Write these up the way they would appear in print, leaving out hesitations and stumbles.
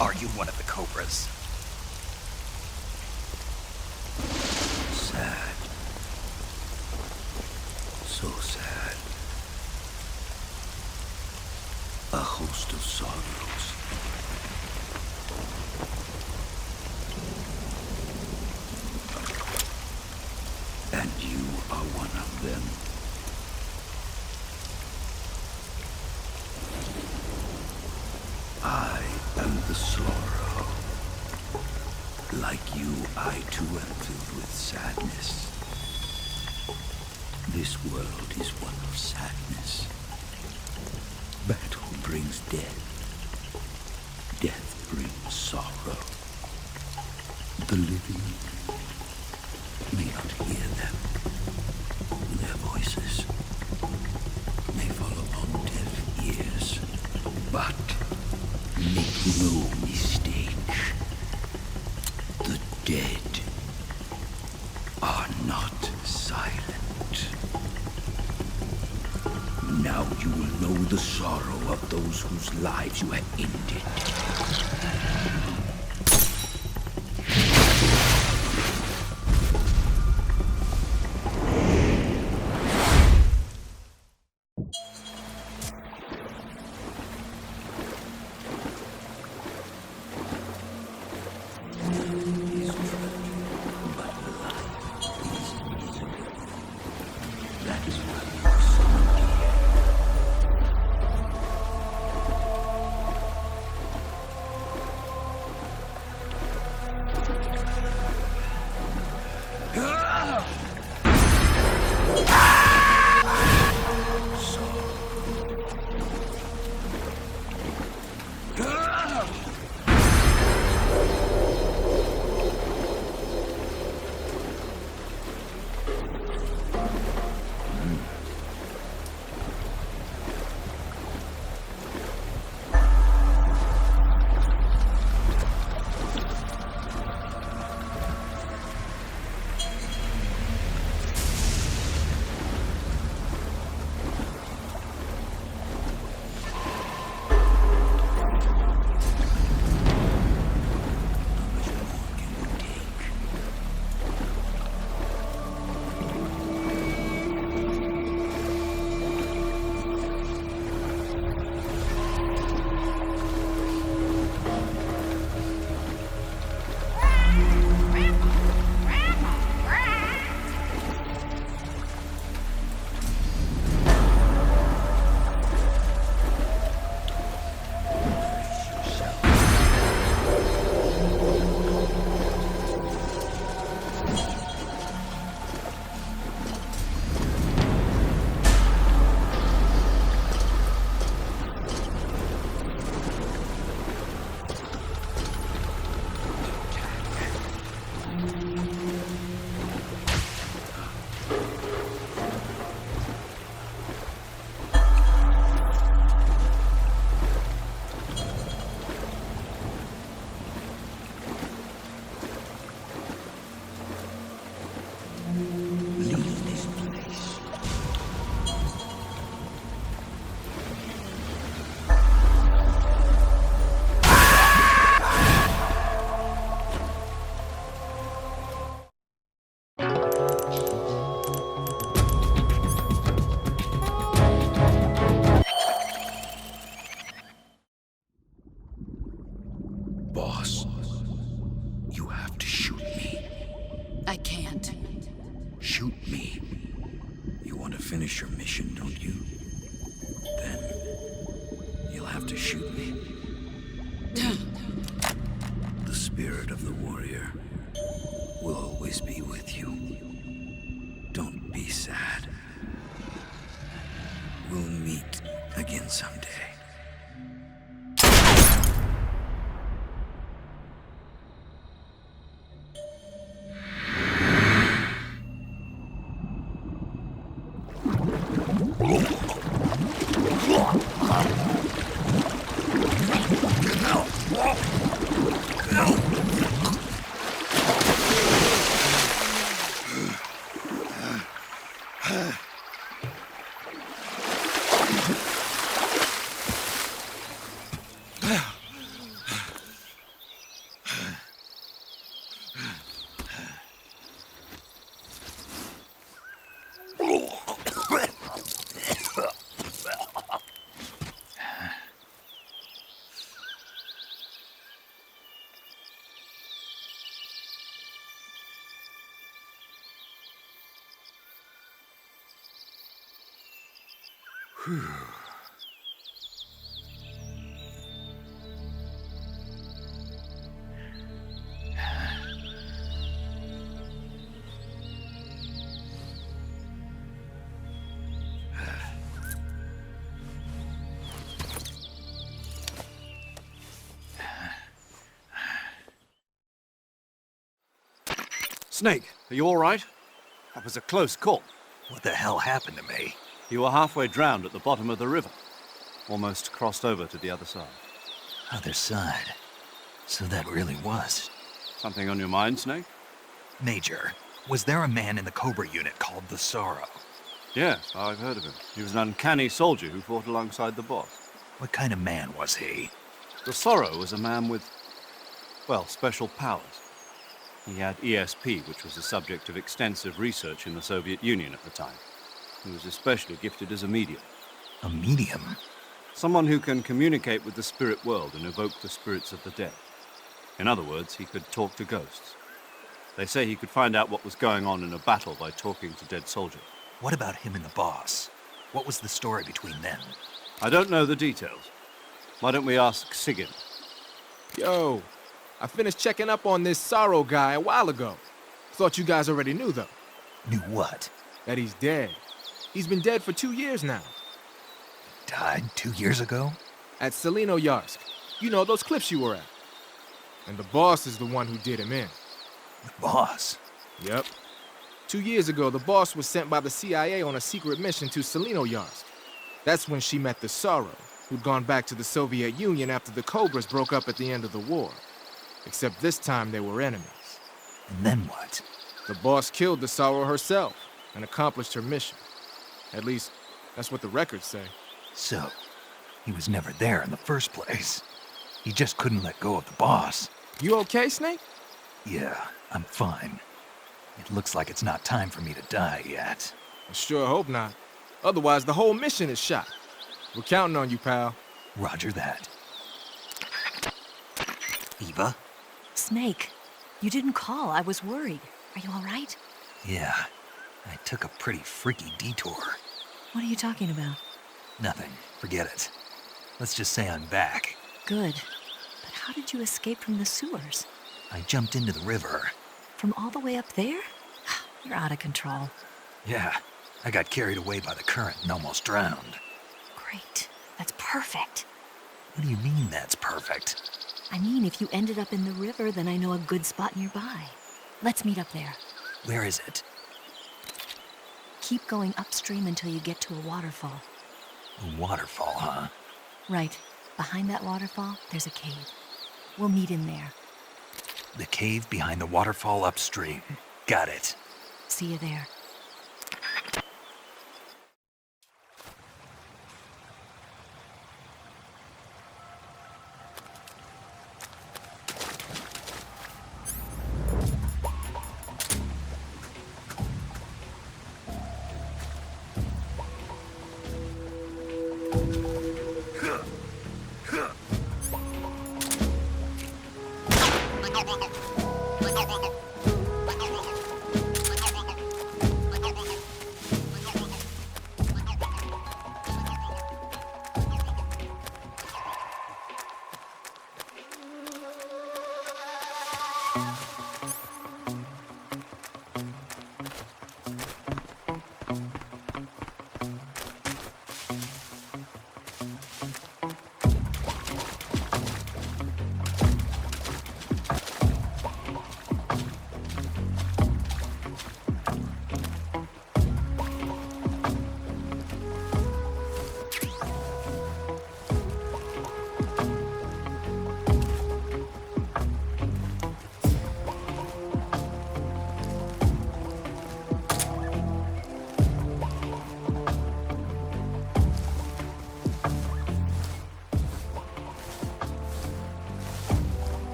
Are you one of the Cobras? Sad. So sad. A host of sorrows. And you are one of them. I am the sorrow. Like you, I too am filled with sadness. This world is one of sadness. Battle brings death. Death brings sorrow. The living may not hear them. Their voices may fall upon deaf ears. But make no mistake. The dead are not silent. Now you will know the sorrow of those whose lives you have ended. Boss, you have to shoot me. I can't. Shoot me. You want to finish your mission, don't you? Then you'll have to shoot me. The spirit of the warrior will always be with you. Don't be sad. We'll meet again someday. Snake, are you all right? That was a close call. What the hell happened to me? You were halfway drowned at the bottom of the river. Almost crossed over to the other side. Other side. So that really was. Something on your mind, Snake? Major, was there a man in the Cobra unit called the Sorrow? Yes, I've heard of him. He was an uncanny soldier who fought alongside the boss. What kind of man was he? The Sorrow was a man with, well, special powers. He had ESP, which was the subject of extensive research in the Soviet Union at the time. He was especially gifted as a medium. A medium? Someone who can communicate with the spirit world and evoke the spirits of the dead. In other words, he could talk to ghosts. They say he could find out what was going on in a battle by talking to dead soldiers. What about him and the boss? What was the story between them? I don't know the details. Why don't we ask Sigyn? Yo, I finished checking up on this Sorrow guy a while ago. Thought you guys already knew, though. Knew what? That he's dead. He's been dead for 2 years now. Died 2 years ago? At Selino-Yarsk. You know, those cliffs you were at. And the boss is the one who did him in. The boss? Yep. 2 years ago, the boss was sent by the CIA on a secret mission to Selino-Yarsk. That's when she met the Sorrow, who'd gone back to the Soviet Union after the Cobras broke up at the end of the war. Except this time they were enemies. And then what? The boss killed the Sorrow herself and accomplished her mission. At least, that's what the records say. So, he was never there in the first place. He just couldn't let go of the boss. You okay, Snake? Yeah, I'm fine. It looks like it's not time for me to die yet. I sure hope not. Otherwise, the whole mission is shot. We're counting on you, pal. Roger that. Eva? Snake, you didn't call. I was worried. Are you all right? Yeah, I took a pretty freaky detour. What are you talking about? Nothing. Forget it. Let's just say I'm back. Good. But how did you escape from the sewers? I jumped into the river. From all the way up there? You're out of control. Yeah, I got carried away by the current and almost drowned. Great. That's perfect. What do you mean that's perfect? I mean, if you ended up in the river, then I know a good spot nearby. Let's meet up there. Where is it? Keep going upstream until you get to a waterfall. A waterfall, huh? Right. Behind that waterfall, there's a cave. We'll meet in there. The cave behind the waterfall upstream. Got it. See you there.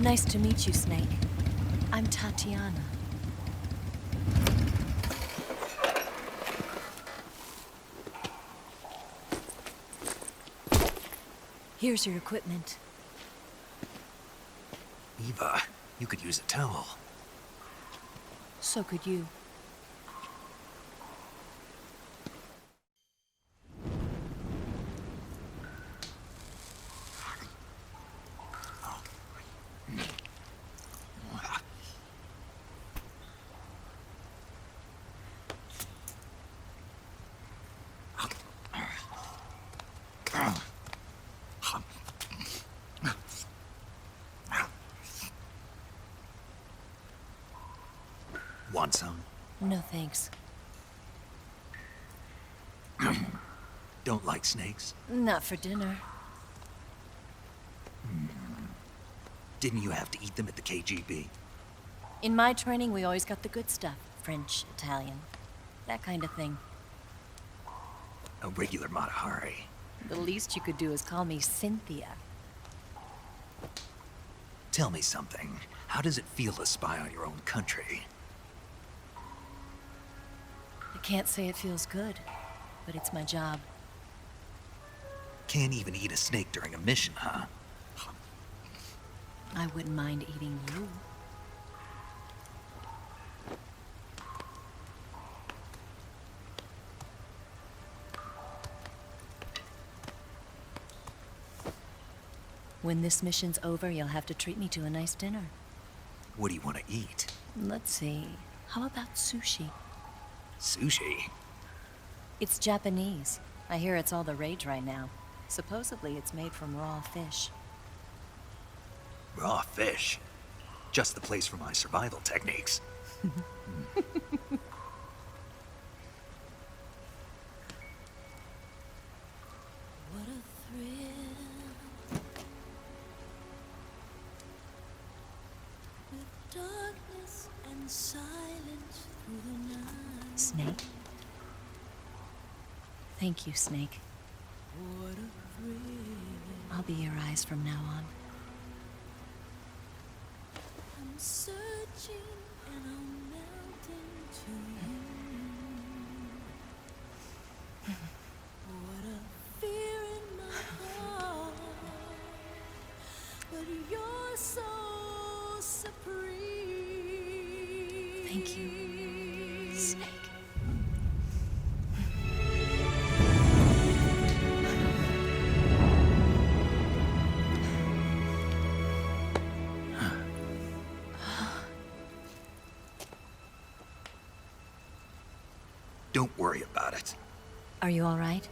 Nice to meet you, Snake. I'm Tatiana. Here's your equipment. Eva, you could use a towel. So could you. Want some? No thanks. Don't like snakes? Not for dinner. Didn't you have to eat them at the KGB? In my training, we always got the good stuff. French, Italian, that kind of thing. A regular Mata Hari. The least you could do is call me Cynthia. Tell me something. How does it feel to spy on your own country? I can't say it feels good, but it's my job. Can't even eat a snake during a mission, huh? I wouldn't mind eating you. When this mission's over, you'll have to treat me to a nice dinner. What do you want to eat? Let's see. How about sushi? Sushi? It's Japanese. I hear it's all the rage right now. Supposedly it's made from raw fish. Raw fish? Just the place for my survival techniques. What a thrill. With darkness and silence through the night. Snake? Thank you, Snake. What a thrill. I'll be your eyes from now on. I'm searching and I'm melting to you. What a fear in my heart, but you're so supreme. Thank you, Snake. Don't worry about it. Are you all right?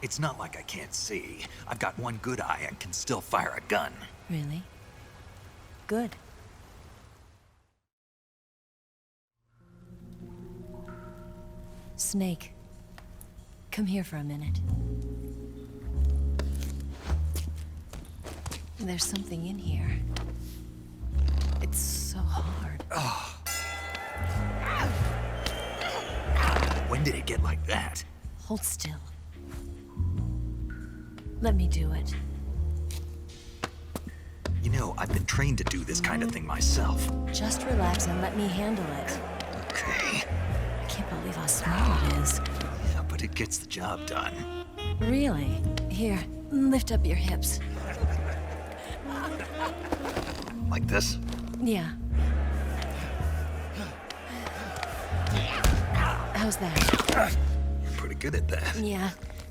It's not like I can't see. I've got one good eye and can still fire a gun. Really? Good. Snake, come here for a minute. There's something in here. It's so hard. When did it get like that? Hold still. Let me do it. You know, I've been trained to do this kind of thing myself. Just relax and let me handle it. Okay. I can't believe how small it is. Yeah, but it gets the job done. Really? Here, lift up your hips. Like this? Yeah. How's that? You're pretty good at that. Yeah,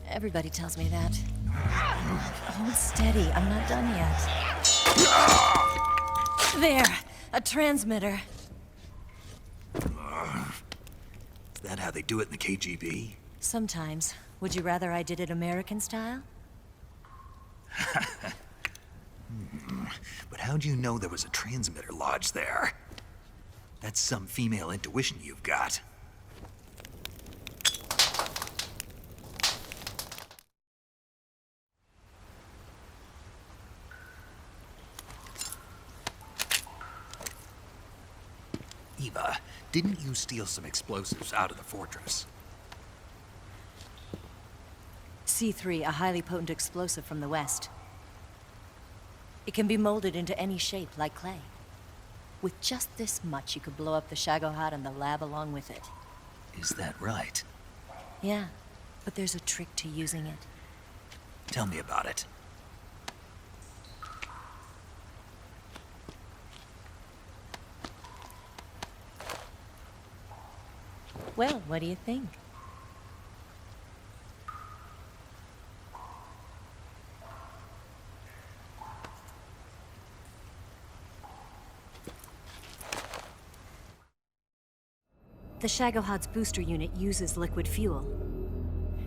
everybody tells me that. Hold steady, I'm not done yet. There, a transmitter. Is that how they do it in the KGB? Sometimes. Would you rather I did it American style? But how'd you know there was a transmitter lodged there? That's some female intuition you've got. Eva, didn't you steal some explosives out of the fortress? C3, a highly potent explosive from the west. It can be molded into any shape, like clay. With just this much, you could blow up the Shagohod and the lab along with it. Is that right? Yeah, but there's a trick to using it. Tell me about it. Well, what do you think? The Shagohod's booster unit uses liquid fuel.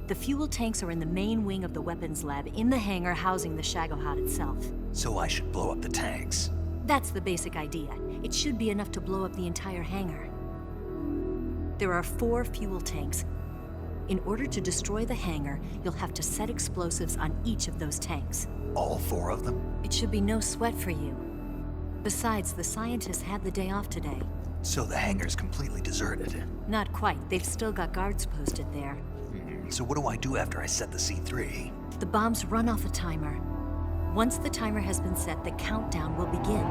The fuel tanks are in the main wing of the weapons lab in the hangar housing the Shagohod itself. So I should blow up the tanks. That's the basic idea. It should be enough to blow up the entire hangar. There are 4 fuel tanks. In order to destroy the hangar, you'll have to set explosives on each of those tanks. All 4 of them? It should be no sweat for you. Besides, the scientists had the day off today. So the hangar's completely deserted. Not quite. They've still got guards posted there. So what do I do after I set the C3? The bombs run off a timer. Once the timer has been set, the countdown will begin.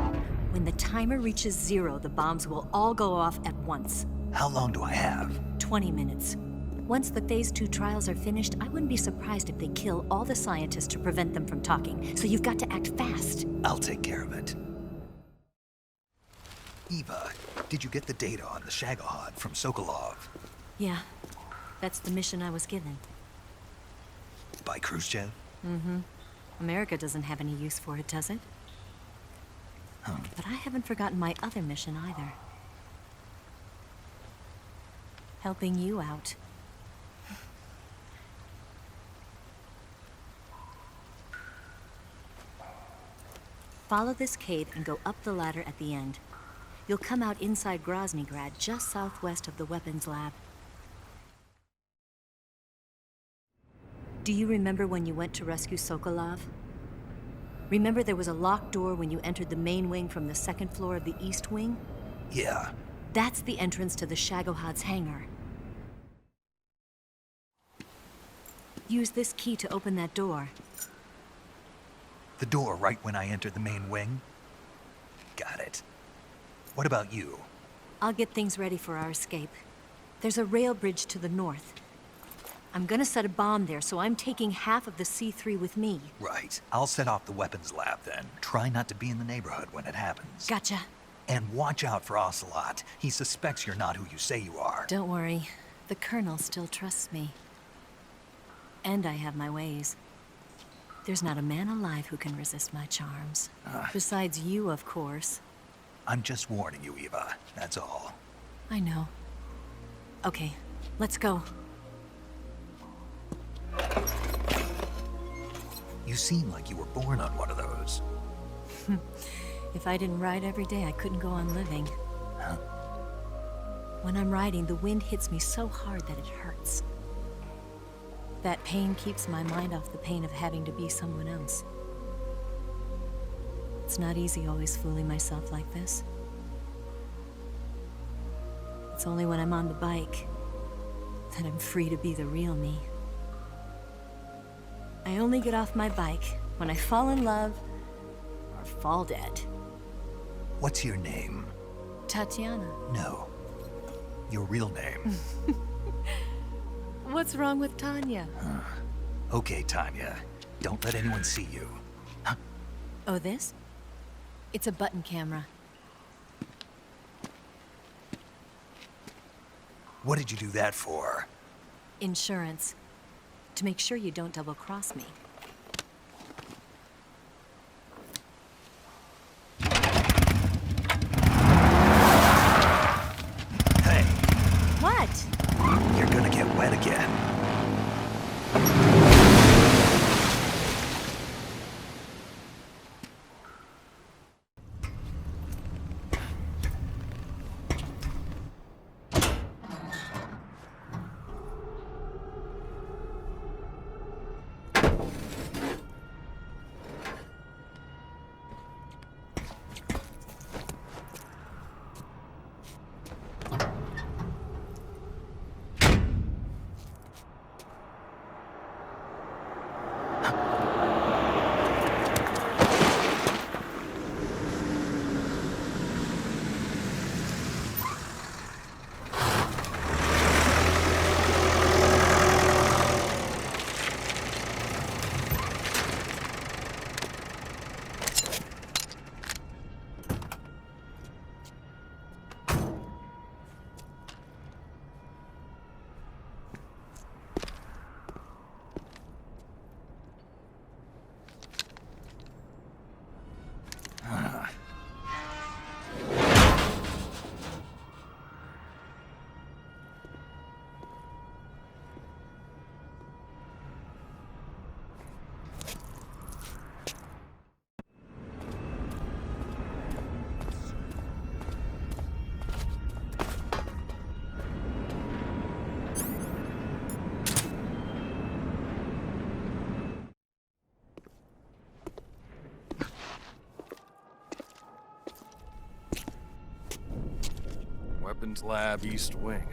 When the timer reaches 0, the bombs will all go off at once. How long do I have? 20 minutes. Once the Phase 2 trials are finished, I wouldn't be surprised if they kill all the scientists to prevent them from talking. So you've got to act fast. I'll take care of it. Eva, did you get the data on the Shagohod from Sokolov? Yeah, that's the mission I was given. By Khrushchev? Mm-hmm. America doesn't have any use for it, does it? But I haven't forgotten my other mission either. Helping you out. Follow this cave and go up the ladder at the end. You'll come out inside Groznygrad, just southwest of the weapons lab. Do you remember when you went to rescue Sokolov? Remember there was a locked door when you entered the main wing from the second floor of the east wing? Yeah. That's the entrance to the Shagohod's hangar. Use this key to open that door. The door right when I entered the main wing? Got it. What about you? I'll get things ready for our escape. There's a rail bridge to the north. I'm gonna set a bomb there, so I'm taking half of the C3 with me. Right. I'll set off the weapons lab then. Try not to be in the neighborhood when it happens. Gotcha. And watch out for Ocelot. He suspects you're not who you say you are. Don't worry. The Colonel still trusts me. And I have my ways. There's not a man alive who can resist my charms. Besides you, of course. I'm just warning you, Eva. That's all. I know. Okay, let's go. You seem like you were born on one of those. If I didn't ride every day, I couldn't go on living. When I'm riding, the wind hits me so hard that it hurts. That pain keeps my mind off the pain of having to be someone else. It's not easy always fooling myself like this. It's only when I'm on the bike that I'm free to be the real me. I only get off my bike when I fall in love or fall dead. What's your name? Tatiana. No. Your real name. What's wrong with Tanya? Okay, Tanya. Don't let anyone see you. Oh, this? It's a button camera. What did you do that for? Insurance. To make sure you don't double-cross me. Hey, What? you're gonna get wet again. Weapons Lab, East Wing.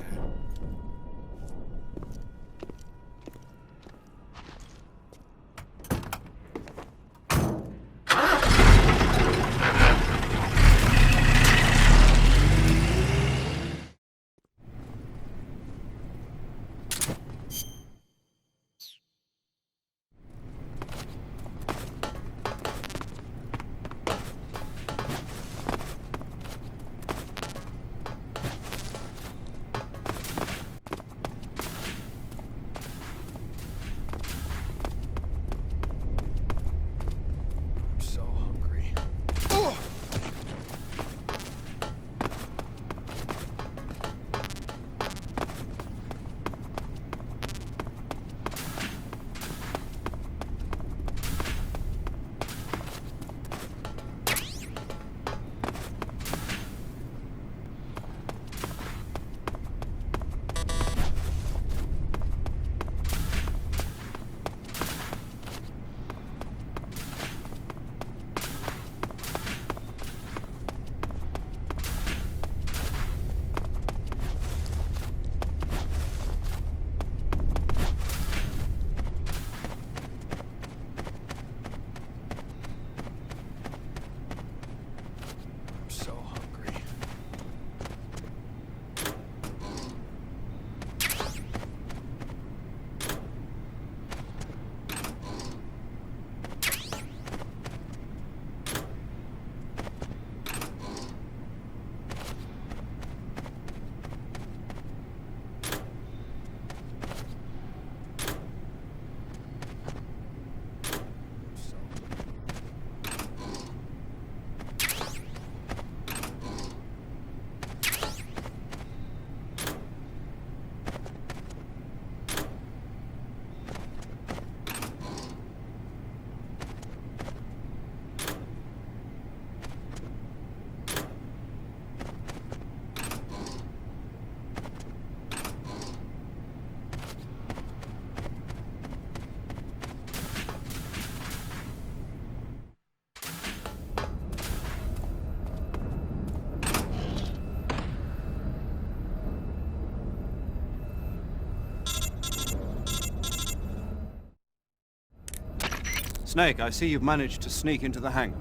Snake, I see you've managed to sneak into the hangar.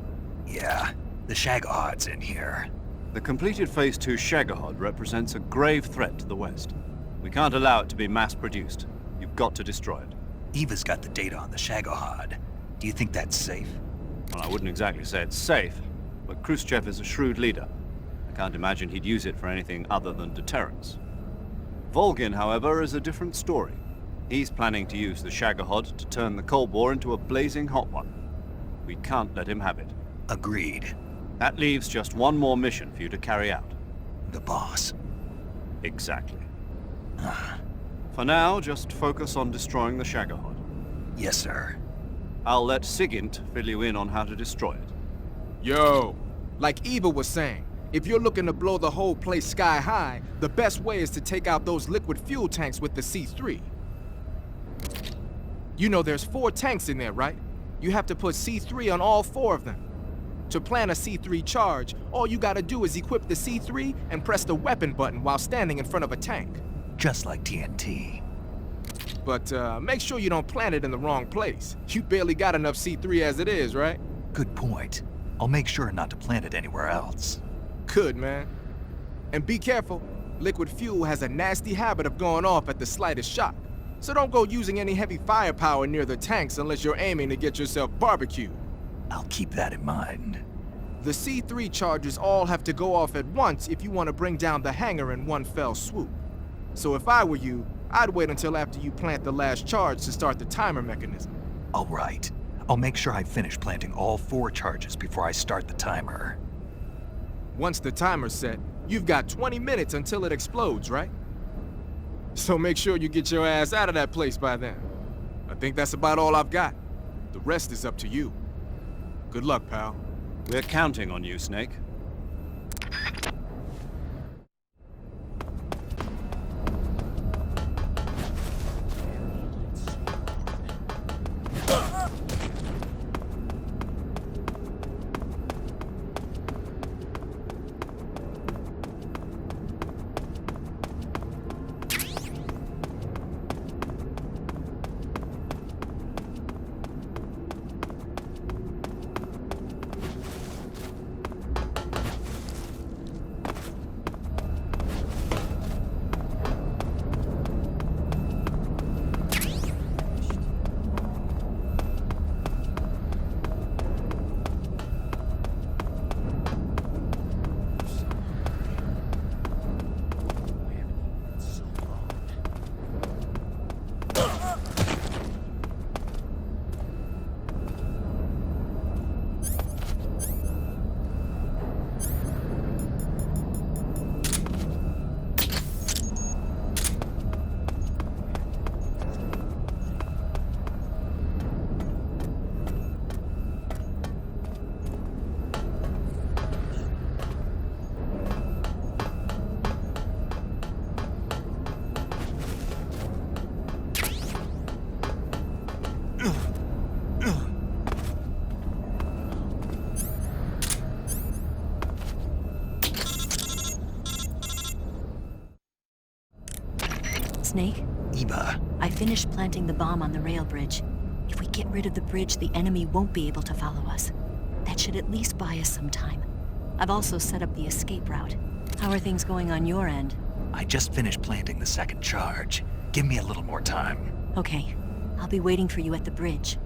Yeah, the Shagahard's in here. The completed Phase 2 Shagahod represents a grave threat to the West. We can't allow it to be mass-produced. You've got to destroy it. Eva's got the data on the Shagahard. Do you think that's safe? Well, I wouldn't exactly say it's safe, but Khrushchev is a shrewd leader. I can't imagine he'd use it for anything other than deterrence. Volgin, however, is a different story. He's planning to use the Shagahod to turn the Cold War into a blazing hot one. We can't let him have it. Agreed. That leaves just one more mission for you to carry out. The boss. Exactly. For now, just focus on destroying the Shagahod. Yes, sir. I'll let Sigint fill you in on how to destroy it. Yo, like Eva was saying, if you're looking to blow the whole place sky high, the best way is to take out those liquid fuel tanks with the C3. You know there's 4 tanks in there, right? You have to put C3 on all 4 of them. To plan a C3 charge, all you gotta do is equip the C3 and press the weapon button while standing in front of a tank. Just like TNT. But make sure you don't plant it in the wrong place. You barely got enough C3 as it is, right? Good point. I'll make sure not to plant it anywhere else. Good, man. And be careful. Liquid fuel has a nasty habit of going off at the slightest shock. So don't go using any heavy firepower near the tanks unless you're aiming to get yourself barbecued. I'll keep that in mind. The C3 charges all have to go off at once if you want to bring down the hangar in one fell swoop. So if I were you, I'd wait until after you plant the last charge to start the timer mechanism. All right. I'll make sure I finish planting all 4 charges before I start the timer. Once the timer's set, you've got 20 minutes until it explodes, right? So make sure you get your ass out of that place by then. I think that's about all I've got. The rest is up to you. Good luck, pal. We're counting on you, Snake. Snake, Eva, I finished planting the bomb on the rail bridge. If we get rid of the bridge, the enemy won't be able to follow us. That should at least buy us some time. I've also set up the escape route. How are things going on your end? I just finished planting the 2nd charge. Give me a little more time. Okay, I'll be waiting for you at the bridge.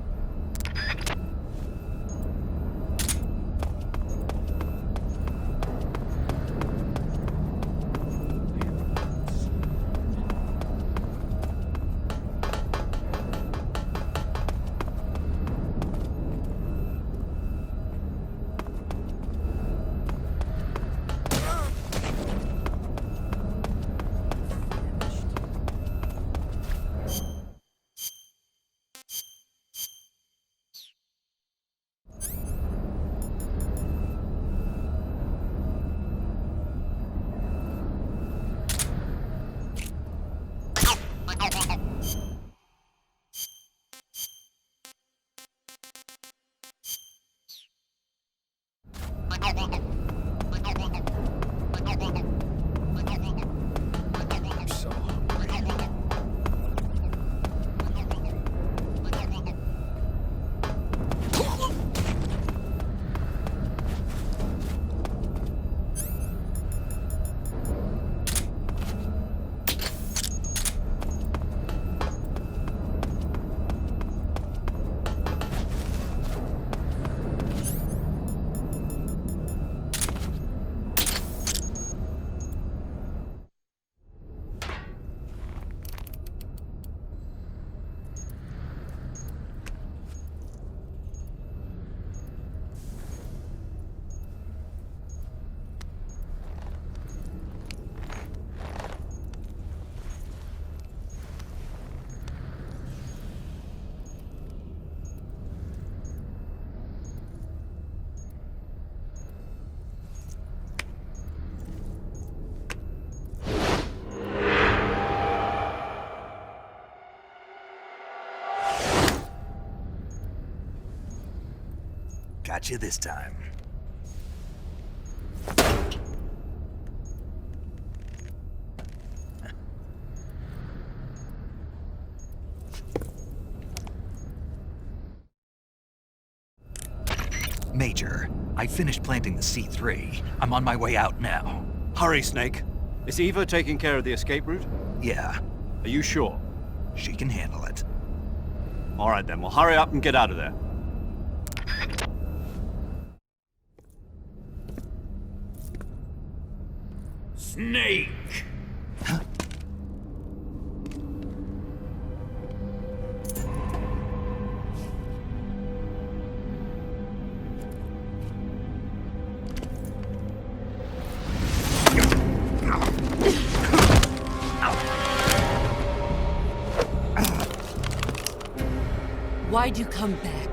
got you this time. Major, I finished planting the C3. I'm on my way out now. Hurry, Snake. Is Eva taking care of the escape route? Yeah, Are you sure? she can handle it. All right then, well hurry up and get out of there. Snake! Why'd you come back?